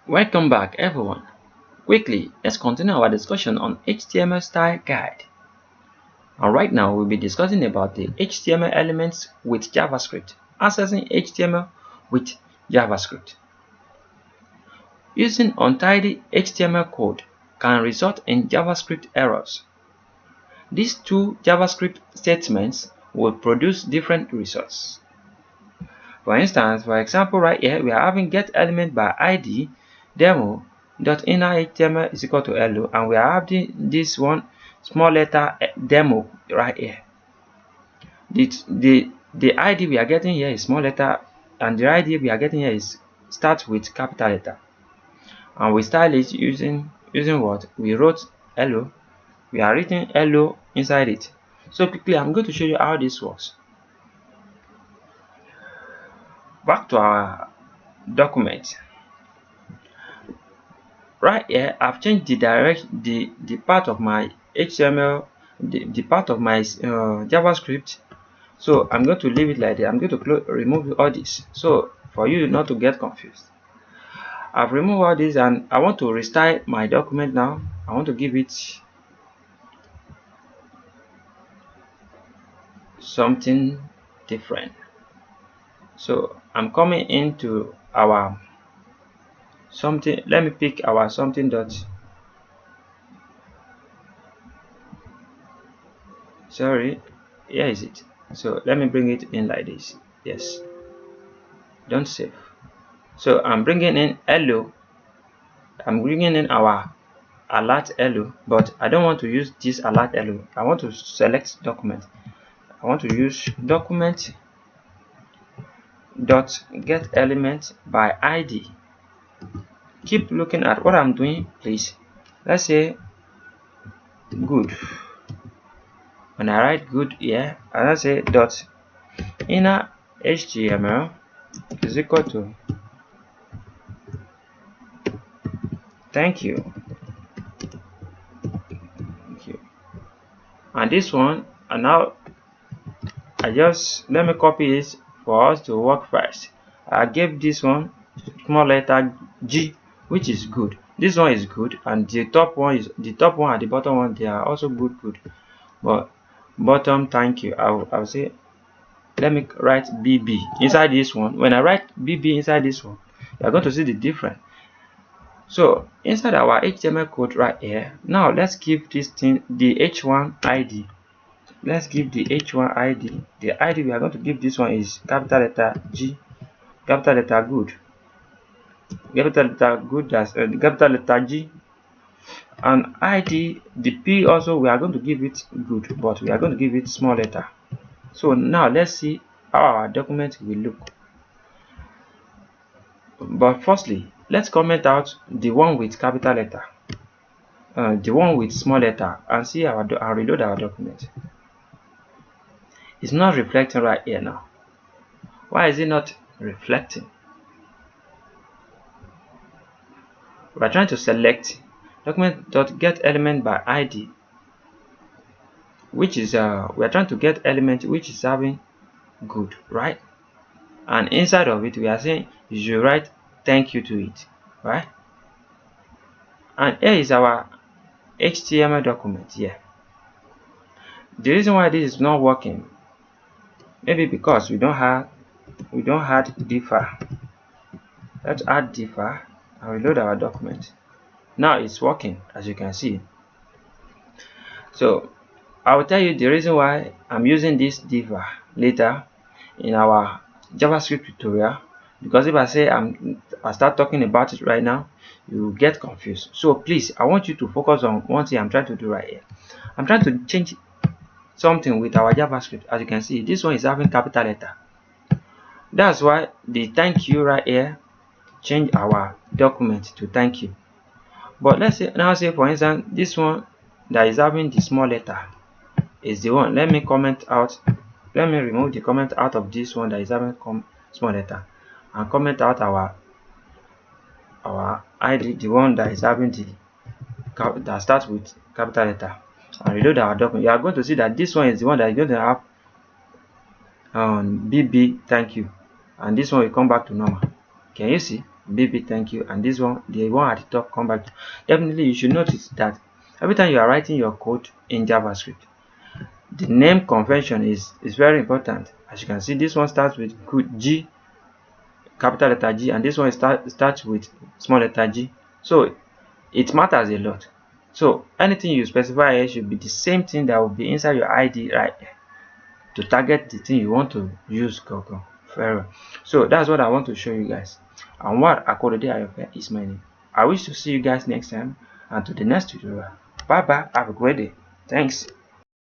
Welcome back everyone. Quickly, let's continue our discussion on HTML style guide. And right now we'll be discussing about the HTML elements with JavaScript, accessing HTML with JavaScript. Using untidy HTML code can result in JavaScript errors. These two JavaScript statements will produce different results. For instance, for example, right here we are having get element by ID demo.innerHTML is equal to hello, and we are having this one small letter demo right here. The ID we are getting here is small letter, and the ID we are getting here is starts with capital letter, and we style it using what we wrote hello. We are written hello inside it. So quickly, I'm going to show you how this works. Back to our document. Right here, I've changed the the part of my HTML, the part of my JavaScript. So I'm going to leave it like that. I'm going to remove all this, so for you not to get confused. I've removed all this, and I want to restyle my document now. I want to give it something different. So I'm coming into our something. Let me pick our something dot. Sorry, here is it. So let me bring it in like this. Yes, don't save. So I'm bringing in hello. I'm bringing in our alert hello, but I don't want to use this alert hello. I want to select document. I want to use document dot get element by ID. Keep looking at what I'm doing, please. Let's say good. When I write good here, and I say dot inner HTML is equal to thank you. And this one, and now let me copy it for us to work first. I gave this one small letter G, which is good. This one is good, and the top one and the bottom one, they are also good. But bottom thank you, I'll say let me write BB inside this one. When I write BB inside this one, you are going to see the difference. So inside our HTML code right here, now let's give this thing the H1 ID. Let's give the H1 ID. The ID we are going to give this one is capital letter G, capital letter good, capital letter good, that's capital letter G, and ID, the P also we are going to give it good, but we are going to give it small letter. So now let's see how our document will look. But firstly, let's comment out the one with capital letter, the one with small letter, and see I'll reload our document. It's not reflecting right here now. Why is it not reflecting? We're trying to select document.get element by ID, which is we're trying to get element which is having good, right? And inside of it we are saying you should write thank you to it, right? And here is our HTML document here. The reason why this is not working, maybe because we don't add differ. Let's add differ and reload our document. Now it's working, as you can see. So I will tell you the reason why I'm using this differ later in our JavaScript tutorial, because if I say I start talking about it right now, you get confused. So please, I want you to focus on one thing I'm trying to do right here. I'm trying to change something with our JavaScript. As you can see, this one is having capital letter. That's why the thank you right here change our document to thank you. But let's say now, say for instance, this one that is having the small letter is the one. Let me comment out. Let me remove the comment out of this one that is having small letter, and comment out our ID, the one that is having the that starts with capital letter, and reload our document. You are going to see that this one is the one that is going to have BB thank you, and this one will come back to normal. Can you see? BB thank you, and this one, the one at the top, come back. Definitely you should notice that every time you are writing your code in JavaScript, the name convention is very important. As you can see, this one starts with G, capital letter G, and this one starts with small letter G. So it matters a lot. So anything you specify here should be the same thing that will be inside your ID right here to target the thing you want to use. Very well. So that's what I want to show you guys. And what akorede ayofe is my name. I wish to see you guys next time, and to the next tutorial. Bye bye. Have a great day. Thanks.